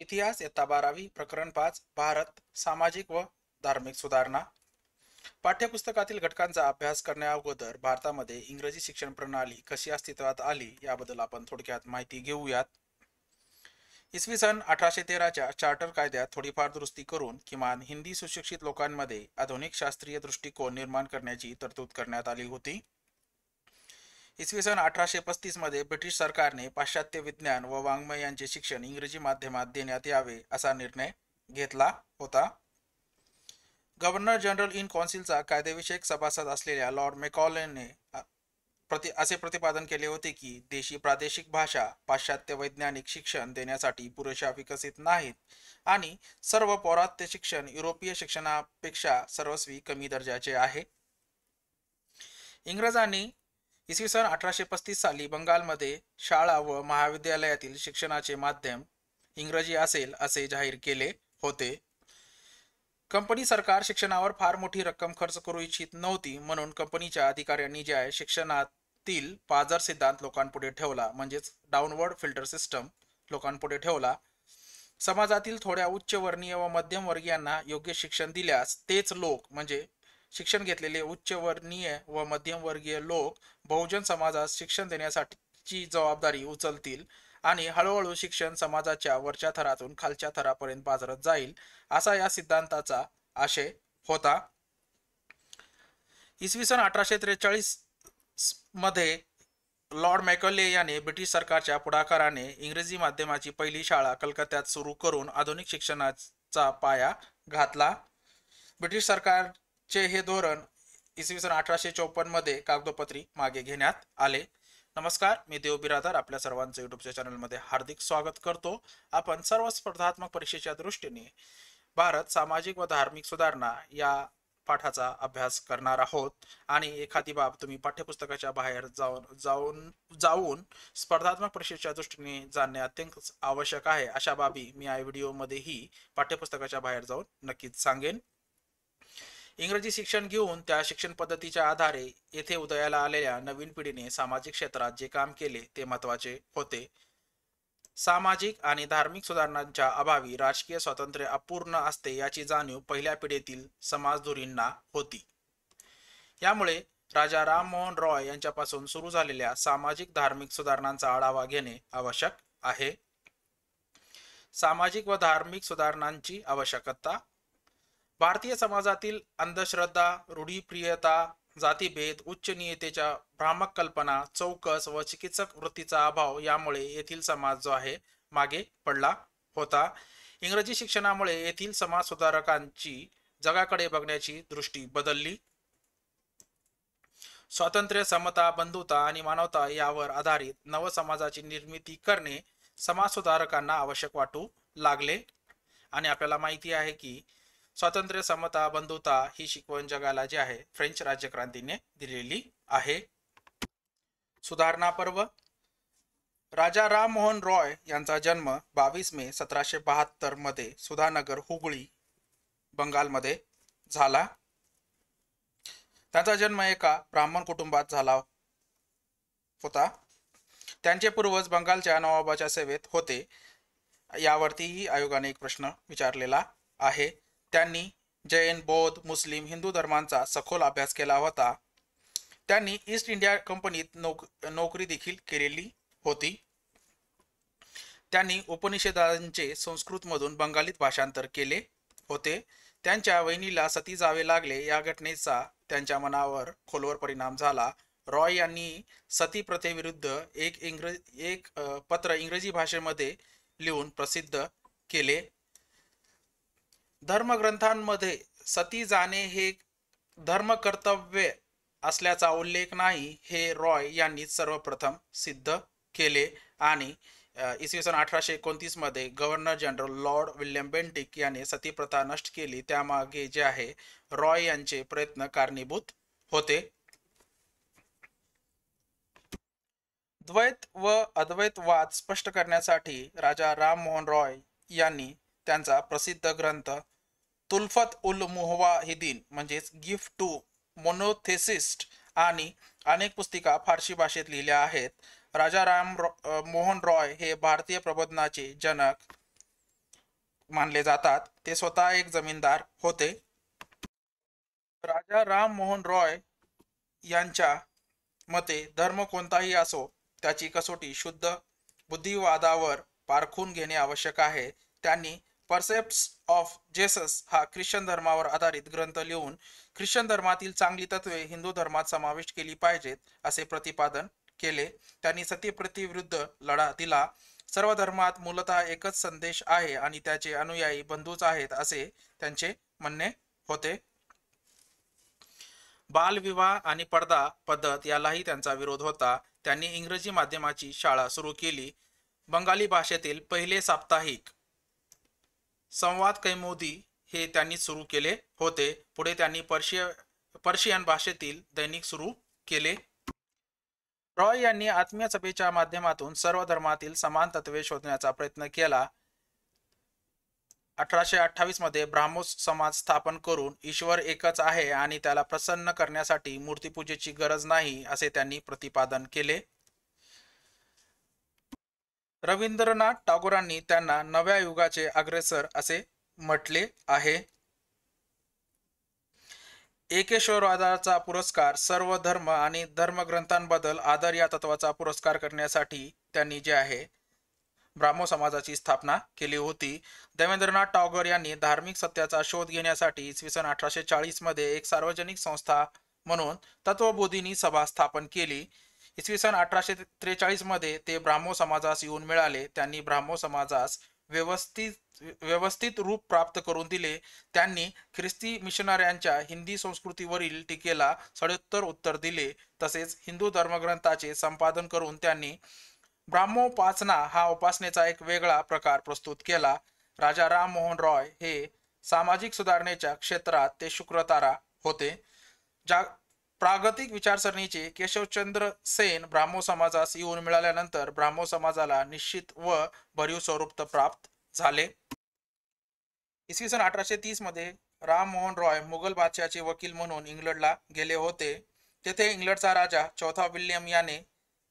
इतिहास इयत्ता 12वी प्रकरण 5 भारत सामाजिक व धार्मिक सुधारणा. पाठ्यपुस्तकातील घटकांचा अभ्यास करण्याअगोदर भारतामध्ये इंग्रजी शिक्षण प्रणाली कशी अस्तित्वात आली याबद्दल आपण थोडक्यात माहिती घेऊयात. इसवी सन 1813च्या चार्टर कायद्यात थोडीफार दुरुस्ती करून किमान हिंदी सुशिक्षित लोकांमध्ये आधुनिक शास्त्रीय दृष्टिकोन निर्माण करण्याची तरतूद करण्यात आली होती. इसवी सन 1835 मध्ये ब्रिटिश सरकारने पाश्चात्य विज्ञान व वाङ्मय यांचे शिक्षण इंग्रजी माध्यमात देण्यात यावे असा निर्णय घेतला होता. गव्हर्नर जनरल इन कौन्सिलचा कायदेविषयक सभासद असलेल्या लॉर्ड मॅकॉलेने असे प्रतिपादन केले होते की देशी प्रादेशिक भाषा पाश्चात्य वैज्ञानिक शिक्षण देण्यासाठी पुरेशा विकसित नाहीत आणि सर्व पौरात्य शिक्षण युरोपीय शिक्षणापेक्षा सर्वस्वी कमी दर्जाचे आहे. इंग्रजांनी इसवी सन 1835 साली बंगालमध्ये शाळा व महाविद्यालयातील शिक्षणाचे माध्यम इंग्रजी असेल असे जाहीर केले होते. कंपनी सरकार शिक्षणावर फार मोठी रक्कम खर्च करू इच्छित नव्हती, म्हणून कंपनीच्या अधिकाऱ्यांनी ज्या शिक्षणातील पाझर सिद्धांत लोकांपुढे ठेवला, म्हणजेच डाऊनवर्ड फिल्टर सिस्टम लोकांपुढे ठेवला. समाजातील थोड्या उच्चवर्णीय व मध्यमवर्गीयांना योग्य शिक्षण दिल्यास तेच लोक म्हणजे शिक्षण घेतलेले उच्चवर्णीय व मध्यमवर्गीय लोक बहुजन समाजास शिक्षण देण्यासाठीची जबाबदारी उचलतील आणि हळूहळू शिक्षण समाजाच्या वरच्या थरातून खालच्या थरापर्यंत पाझरत जाईल, असा या सिद्धांताचा आशय होता. इसवी सन 1843 मध्ये लॉर्ड मॅकॉले याने ब्रिटिश सरकारच्या पुढाकाराने इंग्रजी माध्यमाची पहिली शाळा कलकत्त्यात सुरू करून आधुनिक शिक्षणाचा पाया घातला. ब्रिटिश सरकारचे हे धोरण इसवी सन 1854 मध्ये कागदोपत्री मागे घेण्यात आले. नमस्कार, मी देव बिरादर आपल्या सर्वांचं युट्यूबच्या चॅनलमध्ये हार्दिक स्वागत करतो. आपण सर्व स्पर्धात्मक परीक्षेच्या दृष्टीने भारत सामाजिक व धार्मिक सुधारणा या पाठाचा अभ्यास करणार आहोत आणि एखादी बाब तुम्ही पाठ्यपुस्तकाच्या बाहेर जाऊन स्पर्धात्मक परीक्षेच्या दृष्टीने जाणणे अत्यंत आवश्यक आहे, अशा बाबी मी या व्हिडिओमध्येही पाठ्यपुस्तकाच्या बाहेर जाऊन नक्कीच सांगेन. इंग्रजी शिक्षण घेऊन त्या शिक्षण पद्धतीच्या आधारे येथे उदयाला आलेल्या नवीन पिढीने सामाजिक क्षेत्रात जे काम केले ते महत्त्वाचे होते. सामाजिक आणि धार्मिक सुधारणांच्या अभावी राजकीय स्वातंत्र्य अपूर्ण असते याची जाणीव पहिल्या पिढीतील समाजधुरींना होती. यामुळे राजा राममोहन रॉय यांच्यापासून सुरू झालेल्या सामाजिक धार्मिक सुधारणांचा आढावा घेणे आवश्यक आहे. सामाजिक व धार्मिक सुधारणांची आवश्यकता. भारतीय समाजातील अंधश्रद्धा, रूढीप्रियता, जातीभेद, उच्चनीयतेच्या भ्रामक कल्पना, चौकस व चिकित्सक वृत्तीचा अभाव यामुळे येथील समाज जो आहे मागे पडला होता. इंग्रजी शिक्षणामुळे येथील समाज सुधारकांची जगाकडे बघण्याची दृष्टी बदलली. स्वातंत्र्य, समता, बंधुता आणि मानवता यावर आधारित नव समाजाची निर्मिती करणे समाज सुधारकांना आवश्यक वाटू लागले. आणि आपल्याला माहिती आहे की स्वातंत्र्य, समता, बंधुता ही शिकवण जगाला जी आहे फ्रेंच राज्यक्रांतीने दिलेली आहे. सुधारणा पर्व. राजा राममोहन रॉय यांचा जन्म 22 मे 1772 मध्ये सुधानगर, हुगळी, बंगालमध्ये झाला. त्यांचा जन्म एका ब्राह्मण कुटुंबात झाला होता. त्यांचे पूर्वज बंगालच्या नवाबाच्या सेवेत होते. यावरतीही आयोगाने एक प्रश्न विचारलेला आहे. त्यांनी जैन, बौद्ध, मुस्लिम, हिंदू धर्मांचा सखोल अभ्यास केला होता. त्यांनी ईस्ट इंडिया कंपनीत नोकरी देखील केलेली होती. त्यांनी उपनिषदांचे संस्कृतमधून बंगालीत भाषांतर केले होते. त्यांच्या वहिनीला सती जावे लागले या घटनेचा त्यांच्या मनावर खोलवर परिणाम झाला. रॉय यांनी सती प्रथेविरुद्ध एक पत्र इंग्रजी भाषेमध्ये लिहून प्रसिद्ध केले. धर्मग्रंथांमध्ये सती जाणे हे धर्मकर्तव्य असल्याचा उल्लेख नाही हे रॉय यांनी सर्वप्रथम सिद्ध केले आणि इसवी सन 1829 मध्ये governor general Lord William Bentinck याने सती प्रथा नष्ट केली. त्यामागे जे आहे रॉय यांचे प्रयत्न कारणीभूत होते. द्वैत व अद्वैतवाद स्पष्ट करण्यासाठी राजा राममोहन रॉय यांनी त्यांचा प्रसिद्ध ग्रंथ तुल्फत उल मुवाहिदीन म्हणजेच गिफ्ट टू मोनोथेसिस्ट आणि अनेक पुस्तिका फारसी भाषेत लिहिल्या आहेत. राजा राम मोहन रॉय हे भारतीय प्रबोधनाचे जनक मानले जातात. ते स्वतः एक जमीनदार होते. राजा राम मोहन रॉय यांच्या मते धर्म कोणताही असो, त्याची कसोटी शुद्ध बुद्धिवादावर पारखून घेणे आवश्यक आहे. त्यांनी परसेप्ट्स ऑफ जेसस हा ख्रिश्चन धर्मावर आधारित ग्रंथ लिहून ख्रिश्चन धर्मातील चांगली तत्वे हिंदू धर्मात समाविष्ट केली पाहिजेत असे प्रतिपादन केले. त्यांनी सत्यप्रतीविरुद्ध लढा दिला. सर्व धर्मात मूलतः एकच संदेश आहे आणि त्याचे अनुयायी बंधूच आहेत असे त्यांचे म्हणणे होते. बालविवाह आणि पडदा पद्धत यालाही त्यांचा विरोध होता. त्यांनी इंग्रजी माध्यमाची शाळा सुरू केली. बंगाली भाषेतील पहिले साप्ताहिक संवाद कैमुदी हे त्यांनी सुरू केले होते. पुढे त्यांनी पर्शियन भाषेतील दैनिक सुरू केले. रॉय यांनी आत्मीय सभेच्या माध्यमातून सर्व धर्मातील समान तत्वे शोधण्याचा प्रयत्न केला. 1828 मध्ये ब्राह्मोस समाज स्थापन करून ईश्वर एकच आहे आणि त्याला प्रसन्न करण्यासाठी मूर्तीपूजेची गरज नाही असे त्यांनी प्रतिपादन केले. रवींद्रनाथ टागोरांनी त्यांना नव्या युगाचे अग्रेसर असे म्हटले आहे. एकेश्वरवादाचा पुरस्कार सर्व धर्म आणि धर्मग्रंथांबद्दल आदर या तत्वाचा पुरस्कार करण्यासाठी त्यांनी जे आहे ब्राह्मो समाजाची स्थापना केली होती. देवेंद्रनाथ टागोर यांनी धार्मिक सत्याचा शोध घेण्यासाठी इसवी सन 1840 मध्ये एक सार्वजनिक संस्था म्हणून तत्वबोधिनी सभा स्थापन केली. इसवी सन 1843 मध्ये ते ब्राह्मो समाजास येऊन मिळाले. त्यांनी ब्राह्मो समाजास व्यवस्थित रूप प्राप्त करून दिले. त्यांनी ख्रिस्ती मिशनऱ्यांच्या हिंदी संस्कृतीवरील टीकेला सडोत्तर उत्तर दिले. तसेच हिंदू धर्मग्रंथाचे संपादन करून त्यांनी ब्राह्मोपासना हा उपासनेचा एक वेगळा प्रकार प्रस्तुत केला. राजा राम मोहन रॉय हे सामाजिक सुधारणेच्या क्षेत्रात ते शुक्रतारा होते. प्रागतिक विचारसरणीचे केशवचंद्र सेन ब्राह्मो समाजास येऊन मिळाल्यानंतर ब्राह्मो समाजाला निश्चित व भरीव स्वरूप प्राप्त झाले. इसवी सन 1830 मध्ये राम मोहन रॉय मुघल बादशहाचे वकील म्हणून इंग्लंडला गेले होते. तेथे इंग्लंडचा राजा चौथा विल्यम याने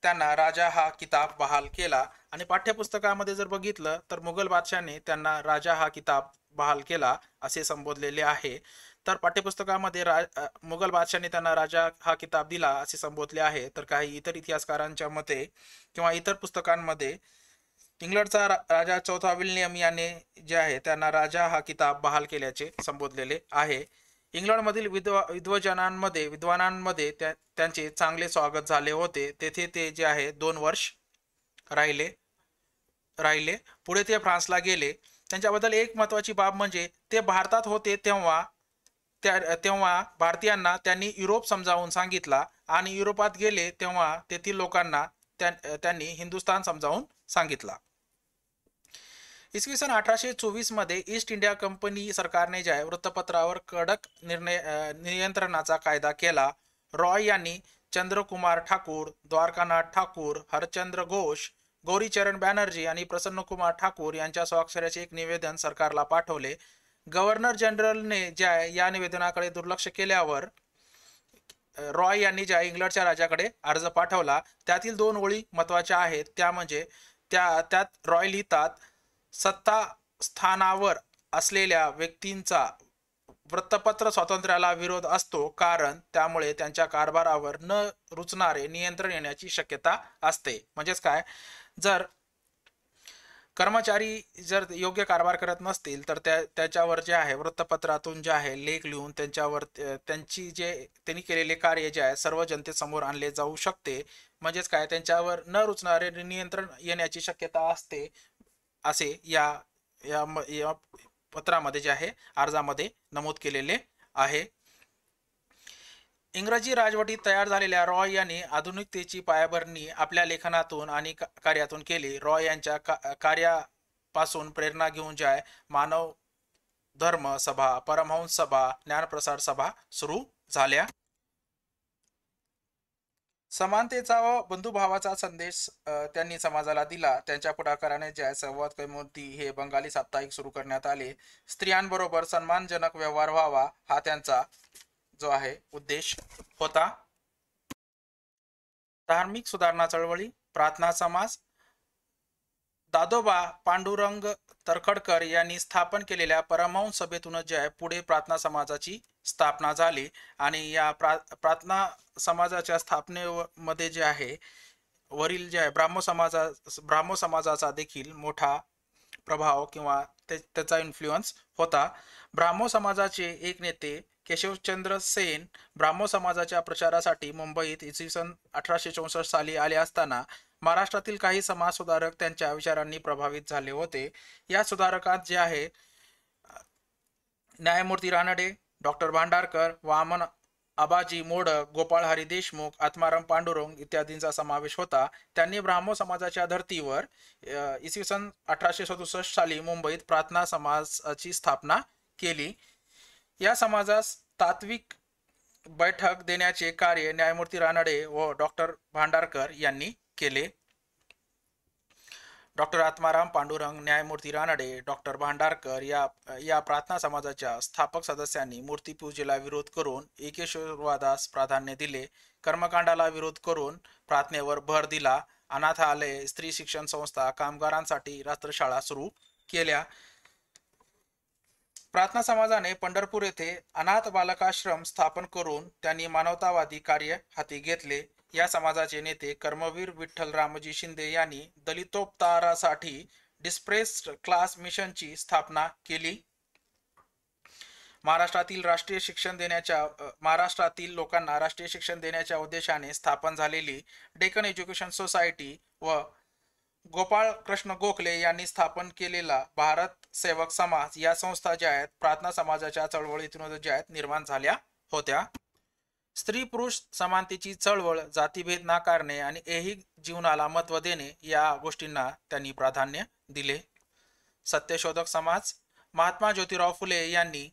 त्यांना राजा हा किताब बहाल केला. आणि पाठ्यपुस्तकामध्ये जर बघितलं तर मुघल बादशाहाने त्यांना राजा हा किताब बहाल केला असे संबोधलेले आहे. तर पाठ्यपुस्तकामध्ये मुघल बादशाहाने त्यांना राजा हा किताब दिला असे संबोधले आहे. तर काही इतर इतिहासकारांच्या मते किंवा इतर पुस्तकांमध्ये इंग्लंडचा राजा चौथा विल्यम याने जे आहे त्यांना राजा हा किताब बहाल केल्याचे संबोधलेले आहे. इंग्लंडमधील विद्वानांमध्ये त्यांचे चांगले स्वागत झाले होते. तेथे ते जे आहे 2 वर्ष राहिले. पुढे ते फ्रान्सला गेले. त्यांच्याबद्दल एक महत्त्वाची बाब म्हणजे ते भारतात होते तेव्हा भारतीयांना त्यांनी युरोप समजावून सांगितला आणि युरोपात गेले तेव्हा तेथील लोकांना त्यांनी हिंदुस्थान समजावून सांगितला. इसवी सन 1824 मध्ये ईस्ट इंडिया कंपनी सरकारने ज्या वृत्तपत्रावर कडक नियंत्रणाचा कायदा केला. रॉय यांनी चंद्रकुमार ठाकूर, द्वारकानाथ ठाकूर, हरचंद्र घोष, गौरीचरण बॅनर्जी आणि प्रसन्नकुमार ठाकूर यांच्या स्वाक्षऱ्याचे एक निवेदन सरकारला पाठवले. गव्हर्नर जनरलने या निवेदनाकडे दुर्लक्ष केल्यावर रॉय यांनी इंग्लंडच्या राजाकडे अर्ज पाठवला. त्यातील 2 ओळी महत्त्वाच्या आहेत. त्या म्हणजे त्यात रॉय लिहितात, सत्ता स्थानावर असलेल्या व्यक्तींचा वृत्तपत्र स्वातंत्र्याला विरोध असतो, कारण त्यामुळे त्यांच्या कारभारावर न रुचणारे नियंत्रण येण्याची शक्यता असते. म्हणजेच काय, जर कर्मचारी जर योग्य कारभार करत नसतील तर त्याच्यावर जे आहे वृत्तपत्रातून जे आहे लेख लिहून त्यांच्यावर त्यांनी केलेले कार्य जे आहे सर्व जनतेसमोर आणले जाऊ शकते. म्हणजेच काय, त्यांच्यावर न रुचणारे नियंत्रण येण्याची शक्यता असते असे या पत्रामध्ये जे आहे अर्जामध्ये नमूद केलेले आहे. इंग्रजी राजवटीत तयार झालेल्या रॉय यांनी आधुनिकतेची पायाभरणी आपल्या लेखनातून आणि कार्यातून केली. रॉय यांच्या कार्यापासून प्रेरणा घेऊन जे आहे मानव धर्म सभा, परमहंस सभा, ज्ञानप्रसार सभा सुरू झाल्या. समानतेचा व बंधुभावाचा संदेश त्यांनी समाजाला दिला. त्यांच्या पुढाकाराने जे आहे संवाद कैमुदी हे बंगाली साप्ताहिक सुरू करण्यात आले. स्त्रियांबरोबर सन्मानजनक व्यवहार व्हावा हा त्यांचा जो आहे उद्देश होता. धार्मिक सुधारणा चळवळी, प्रार्थना समाज, दादोबा पांडुरंग तरखडकर यांनी स्थापन केलेल्या परमहंस सभेतूनच जे आहे पुढे प्रार्थना समाजाची स्थापना झाली आणि या प्रार्थना समाजाच्या स्थापनेमध्ये जे आहे वरील जे आहे ब्राह्मो समाजाचा देखील मोठा प्रभाव किंवा त्याचा इन्फ्लुएन्स होता. ब्राह्मो समाजाचे एक नेते केशवचंद्र सेन ब्राह्मो समाजाच्या प्रचारासाठी मुंबईत इसवी सन 1864 साली आले असताना महाराष्ट्रातील काही समाज सुधारक त्यांच्या विचारांनी प्रभावित झाले होते. या सुधारकात जे आहे न्यायमूर्ती रानडे, डॉक्टर भांडारकर, वामन आबाजी मोडक, गोपाळ हरी देशमुख, आत्माराम पांडुरंग इत्यादींचा समावेश होता. त्यांनी ब्राह्मो समाजाच्या धर्तीवर इसवी सन 1867 साली मुंबईत प्रार्थना समाजाची स्थापना केली. या समाजास तात्विक बैठक देण्याचे कार्य न्यायमूर्ती रानडे व डॉक्टर भांडारकर यांनी केले. डॉक्टर आत्माराम पांडुरंग, न्यायमूर्ती रानडे, डॉक्टर भांडारकर या प्रार्थना समाजाच्या स्थापक सदस्यांनी मूर्तीपूजेला विरोध करून एकेश्वरवादास प्राधान्य दिले. कर्मकांडाला विरोध करून प्रार्थनेवर भर दिला. अनाथालय, स्त्री शिक्षण संस्था, कामगारांसाठी रात्रशाळा सुरू केल्या. प्रार्थना समाजाने पंढरपूर येथे अनाथ बालकाश्रम स्थापन करून त्यांनी मानवतावादी कार्य हाती घेतले. या समाजाचे नेते कर्मवीर विठ्ठल रामजी शिंदे यांनी दलितोपचारासाठी डिस्प्रेस्ड क्लास मिशनची स्थापना केली. महाराष्ट्रातील लोकांना राष्ट्रीय शिक्षण देण्याच्या उद्देशाने स्थापन झालेली डेक्कन एज्युकेशन सोसायटी व गोपाळ कृष्ण गोखले यांनी स्थापन केलेला भारत सेवक समाज या संस्था ज्या आहेत प्रार्थना समाजाच्या चळवळीतून ज्या आहेत निर्माण झाल्या होत्या. स्त्री पुरुष समानतेची चळवळ, जातीभेद नाकारणे आणि ऐहिक जीवनाला महत्त्व देणे या गोष्टींना त्यांनी प्राधान्य दिले. सत्यशोधक समाज, महात्मा ज्योतिराव फुले यांनी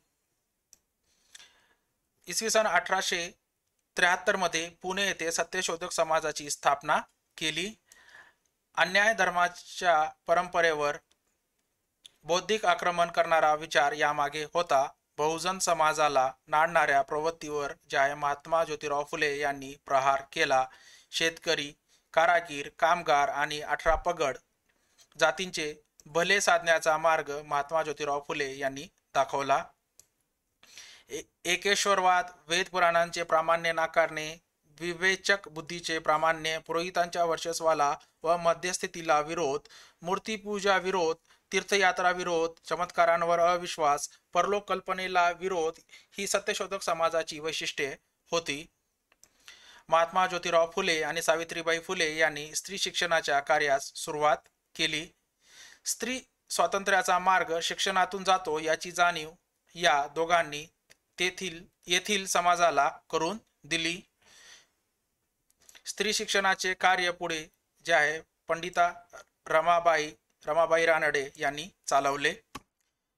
इसवी सन 1873 मध्ये पुणे येथे सत्यशोधक समाजाची स्थापना केली. अन्याय धर्माच्या परंपरेवर बौद्धिक आक्रमण करणारा विचार यामागे होता. बहुजन समाजाला नाडणाऱ्या प्रवृत्तीवर ज्या महात्मा ज्योतिराव फुले यांनी प्रहार केला. शेतकरी, कारागीर, कामगार आणि 18 पगड जातींचे भले साधण्याचा मार्ग महात्मा ज्योतिराव फुले यांनी दाखवला. एकेश्वरवाद, वेद पुराणांचे प्रामाण्य नाकारणे, विवेचक बुद्धीचे प्रामाण्य, पुरोहितांच्या वर्चस्वाला व मध्यस्थितीला विरोध, मूर्तीपूजा विरोध, तीर्थयात्रा विरोध, चमत्कारांवर अविश्वास, परलोक कल्पनेला विरोध ही सत्यशोधक समाजाची वैशिष्ट्ये होती. महात्मा ज्योतिराव फुले आणि सावित्रीबाई फुले यांनी स्त्री शिक्षणाच्या कार्यास सुरुवात केली. स्त्री स्वातंत्र्याचा मार्ग शिक्षणातून जातो याची जाणीव या दोघांनी येथील समाजाला करून दिली. स्त्री शिक्षणाचे कार्य पुढे जे आहे पंडिता रमाबाई रानडे यांनी चालवले.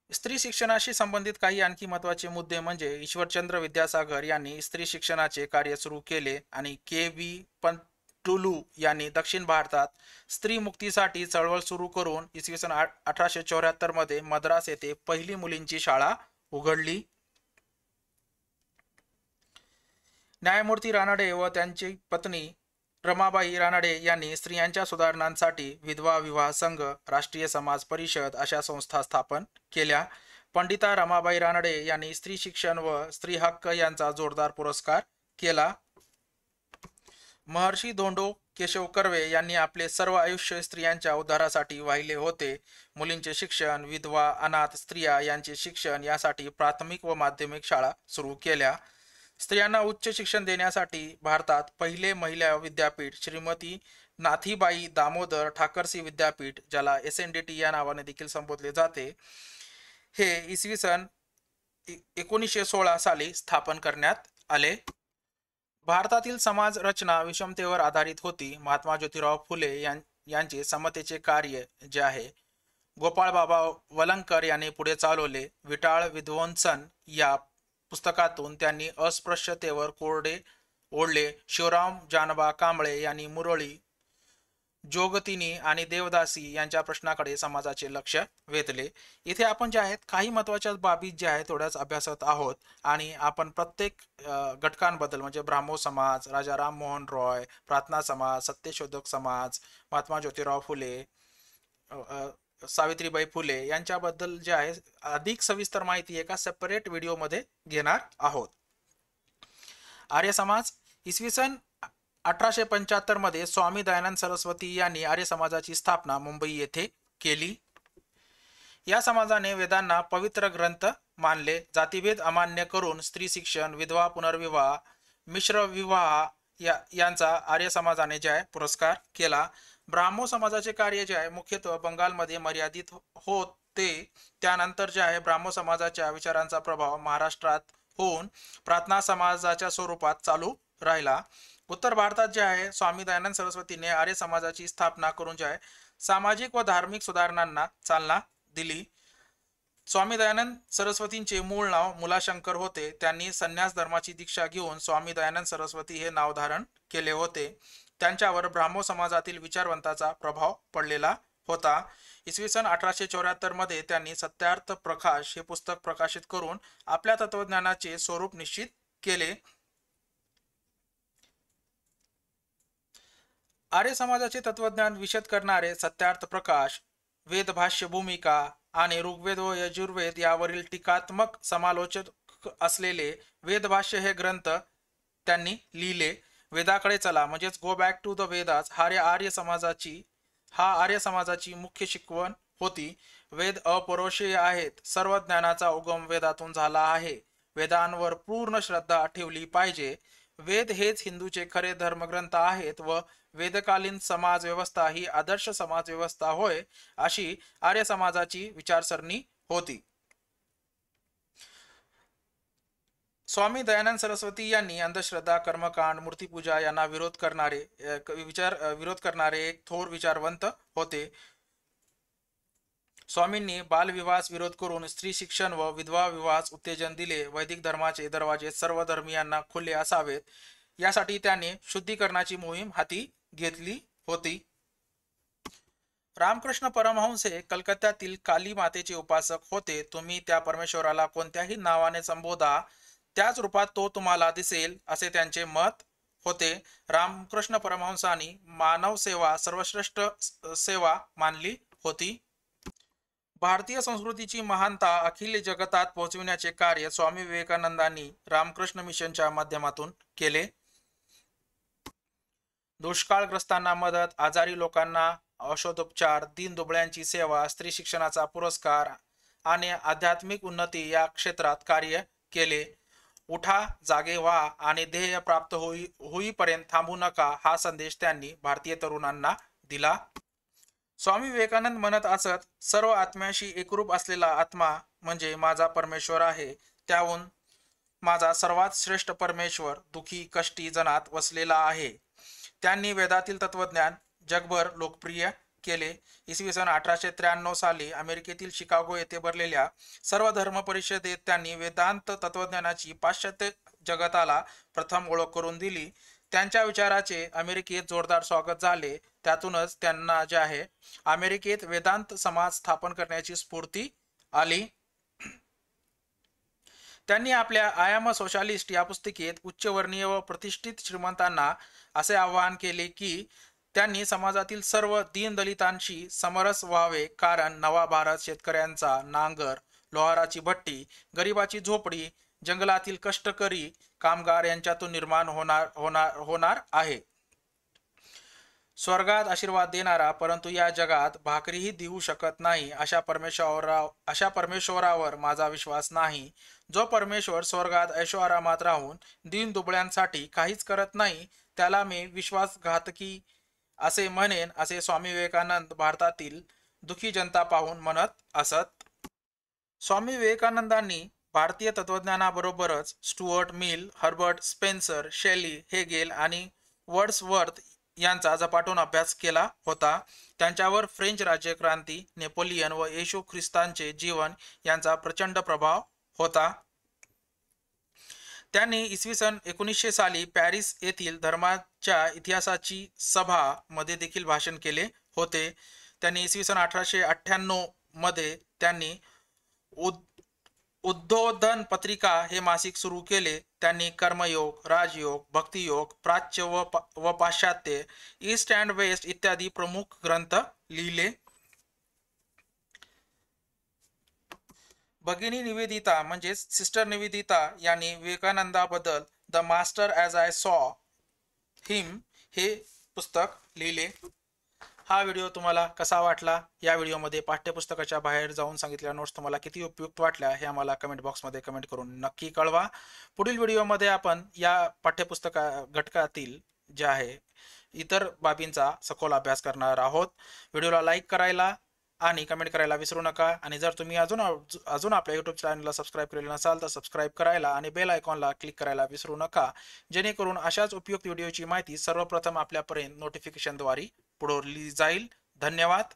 स्त्री शिक्षणाशी संबंधित काही आणखी महत्त्वाचे मुद्दे म्हणजे ईश्वरचंद्र विद्यासागर यांनी स्त्री शिक्षणाचे कार्य सुरू केले आणि के.व्ही. पंतुलू यांनी दक्षिण भारतात स्त्री मुक्तीसाठी चळवळ सुरू करून इसवी सन 1874 मध्ये मद्रास येथे पहिली मुलींची शाळा उघडली. न्यायमूर्ती रानडे व त्यांची पत्नी रमाबाई रानडे यांनी स्त्रियांच्या सुधारणांसाठी विधवा विवाह संघ, राष्ट्रीय समाज परिषद अशा संस्था स्थापन केल्या. पंडिता रमाबाई रानडे यांनी स्त्री शिक्षण व स्त्री हक्क यांचा जोरदार पुरस्कार केला. महर्षी धोंडो केशव कर्वे यांनी आपले सर्व आयुष्य स्त्रियांच्या उद्धारासाठी वाहिले होते. मुलींचे शिक्षण, विधवा, अनाथ स्त्रिया यांचे शिक्षण यासाठी प्राथमिक व माध्यमिक शाळा सुरू केल्या. स्त्रियांना उच्च शिक्षण देण्यासाठी भारतात पहिले महिला विद्यापीठ श्रीमती नाथीबाई दामोदर ठाकरसी विद्यापीठ, ज्याला SNDT या नावाने देखील संबोधले जाते, हे इसवी सन 1916 साली स्थापन करण्यात आले. भारतातील समाज रचना विषमतेवर आधारित होती. महात्मा ज्योतिराव फुले यांचे समतेचे कार्य जे आहे गोपाळबाबा वलंकर यांनी पुढे चालवले. विटाळ विध्वंसन या पुस्तकातून त्यांनी अस्पृश्यतेवर कोरडे ओढले. शिवराम जानबा कांबळे यांनी मुरळी, जोगतिनी आणि देवदासी यांच्या प्रश्नाकडे समाजाचे लक्ष वेधले. इथे आपण जे आहेत काही महत्त्वाच्या बाबी ज्या आहेत थोड्याच अभ्यासत आहोत आणि आपण प्रत्येक घटकांबद्दल म्हणजे ब्राह्मो समाज, राजा राममोहन रॉय, प्रार्थना समाज, सत्यशोधक समाज, महात्मा ज्योतिराव फुले, सावित्रीबाई फुले यांच्याबद्दल जे आहे अधिक सविस्तर माहिती एका सेपरेट व्हिडिओमध्ये घेणार आहोत. आर्य समाज इसवी सन 1875 मध्ये स्वामी दयानंद सरस्वती यांनी आर्य समाजाची स्थापना मुंबई येथे केली. या समाजाने वेदांना पवित्र ग्रंथ मानले, जातीभेद अमान्य करून स्त्री शिक्षण, विधवा पुनर्विवाह, मिश्र विवाह यांचा आर्य समाजाने जे आहे पुरस्कार केला. ब्राह्मो समाजाचे कार्य जे आहे मुख्यतः बंगालमध्ये मर्यादित होते. त्यानंतर जे आहे ब्राह्मो समाजाच्या विचारांचा प्रभाव महाराष्ट्रात होऊन प्रार्थना समाजाच्या स्वरूपात चालू राहिला. उत्तर भारतात जे आहे स्वामी दयानंद सरस्वतीने आर्य समाजाची स्थापना करून जे आहे सामाजिक व धार्मिक सुधारणांना चालना दिली. स्वामी दयानंद सरस्वतींचे मूळ नाव मुलाशंकर होते. त्यांनी संन्यास धर्माची दीक्षा घेऊन स्वामी दयानंद सरस्वती हे नाव धारण केले होते. त्यांच्यावर ब्राह्मो समाजातील विचारवंताचा प्रभाव पडलेला होता. इसवी सन 1874 मध्ये त्यांनी सत्यार्थ प्रकाश हे पुस्तक प्रकाशित करून आपल्या तत्वज्ञानाचे स्वरूप निश्चित केले. आर्य समाजाचे तत्वज्ञान विशद करणारे सत्यार्थ प्रकाश, वेदभाष्य भूमिका आणि ऋग्वेद व यजुर्वेद यावरील टीकात्मक समालोचक असलेले वेदभाष्य हे ग्रंथ त्यांनी लिहिले. वेदाकडे चला म्हणजेच go back to the Vedas हा आर्य समाजाची मुख्य शिकवण होती. वेद अपरोक्षीय आहेत. सर्व ज्ञानाचा उगम वेदातून झाला आहे. वेदांवर पूर्ण श्रद्धा ठेवली पाहिजे. वेद हेच हिंदूचे खरे धर्मग्रंथ आहेत व वेदकालीन समाज व्यवस्था ही आदर्श समाज व्यवस्था होय, अशी आर्य समाजाची विचारसरणी होती. स्वामी दयानंद सरस्वती यांनी अंधश्रद्धा, कर्मकांड, मूर्तीपूजा यांना विरोध करणारे एक थोर विचारवंत होते. स्वामींनी बालविवाहास विरोध करून स्त्री शिक्षण व विधवा विवाहास उत्तेजन दिले. वैदिक धर्माचे दरवाजे सर्व धर्मीयांना खुले असावेत यासाठी त्यांनी शुद्धीकरणाची मोहीम हाती घेतली होती. रामकृष्ण परमहंस हे कलकत्त्यातील काली मातेचे उपासक होते. तुम्ही त्या परमेश्वराला कोणत्याही नावाने संबोधा, त्याच रूपात तो तुम्हाला दिसेल असे त्यांचे मत होते. रामकृष्ण परमहंसांनी मानव सेवा सर्वश्रेष्ठ सेवा मानली होती. भारतीय संस्कृतीची महानता अखिल जगतात पोहोचविण्याचे कार्य स्वामी विवेकानंदांनी रामकृष्ण मिशनच्या माध्यमातून केले. दुष्काळग्रस्तांना मदत, आजारी लोकांना औषधोपचार, दीनदुबळ्यांची सेवा, स्त्री शिक्षणाचा पुरस्कार आणि आध्यात्मिक उन्नती या क्षेत्रात कार्य केले. उठा, जागे व्हा आणि ध्येय प्राप्त होईपर्यंत थांबू नका हा संदेश त्यांनी भारतीय तरुणांना दिला. स्वामी विवेकानंद म्हणत असत, सर्व आत्म्याशी एकरूप असलेला आत्मा म्हणजे माझा परमेश्वर आहे. त्याहून माझा सर्वात श्रेष्ठ परमेश्वर दुखी कष्टी जनात वसलेला आहे. त्यांनी वेदातील तत्वज्ञान जगभर लोकप्रिय केले. इसवी सन 1893 साली अमेरिकेतील शिकागो येथे भरलेल्या सर्व धर्म परिषदेत त्यांनी वेदांत तत्वज्ञानाची पाश्चात्य जगताला प्रथम ओळख करून दिली. त्यांच्या विचाराचे अमेरिकेत जोरदार स्वागत झाले. त्यातूनच त्यांना जे आहे अमेरिकेत वेदांत समाज स्थापन करण्याची स्फूर्ती आली. त्यांनी आपल्या आय एम अ सोशालिस्ट या पुस्तिकेत उच्चवर्णीय व प्रतिष्ठित श्रीमंतांना असे आवाहन केले की त्यांनी समाजातील सर्व दीनदलितांशी समरस व्हावे, कारण नवा भारत शेतकऱ्यांचा नांगर, लोहाराची भट्टी, गरिबाची झोपडी, जंगलातील कष्टकरी कामगार यांच्यातून निर्माण होणार आहे. स्वर्गात आशीर्वाद देणारा परंतु या जगात भाकरीही देऊ शकत नाही अशा परमेश्वरावर माझा विश्वास नाही. जो परमेश्वर स्वर्गात ऐशोआरामात राहून दीन दुबळ्यांसाठी काहीच करत नाही त्याला मी विश्वासघातकी असे म्हणेन, असे स्वामी विवेकानंद भारतातील दुखी जनता पाहून म्हणत असत. स्वामी विवेकानंदांनी भारतीय तत्वज्ञानाबरोबरच स्टुअर्ट मिल, हर्बर्ट स्पेन्सर, शेली, हेगेल आणि वर्ड्सवर्थ यांचा झपाटून अभ्यास केला होता. त्यांच्यावर फ्रेंच राज्यक्रांती, नेपोलियन व येशू ख्रिस्तांचे जीवन यांचा प्रचंड प्रभाव होता. त्यांनी इसवी सन 1900 साली पॅरिस येथील धर्माच्या इतिहासाची सभा मध्ये देखील भाषण केले होते. त्यांनी इसवी सन 1898 मध्ये त्यांनी उद्बोधन पत्रिका हे मासिक सुरू केले. त्यांनी कर्मयोग, राजयोग, भक्तियोग, प्राच्य व पाश्चात्य, ईस्ट अँड वेस्ट इत्यादी प्रमुख ग्रंथ लिहिले. भगिनी निवेदिता म्हणजेच सिस्टर निवेदिता यांनी विवेकानंदाबद्दल the master as I saw him हे पुस्तक लिहिले. हा व्हिडिओ तुम्हाला कसा वाटला? या व्हिडिओमध्ये पाठ्यपुस्तकाच्या बाहेर जाऊन सांगितलेल्या नोट्स तुम्हाला किती उपयुक्त वाटल्या हे आम्हाला कमेंट बॉक्समध्ये कमेंट करून नक्की कळवा. पुढील व्हिडिओमध्ये आपण या पाठ्यपुस्तका घटकातील जे आहे इतर बाबींचा सखोल अभ्यास करणार आहोत. व्हिडिओला लाईक करायला आणि कमेंट करायला विसरू नका. आणि जर तुम्ही अजून आपल्या यूट्यूब चॅनलला सबस्क्राईब केलेलं नसाल तर सबस्क्राईब करायला आणि बेल आयकॉनला क्लिक करायला विसरू नका, जेणेकरून अशाच उपयुक्त व्हिडिओची माहिती सर्वप्रथम आपल्यापर्यंत नोटिफिकेशनद्वारे पुरवली जाईल. धन्यवाद.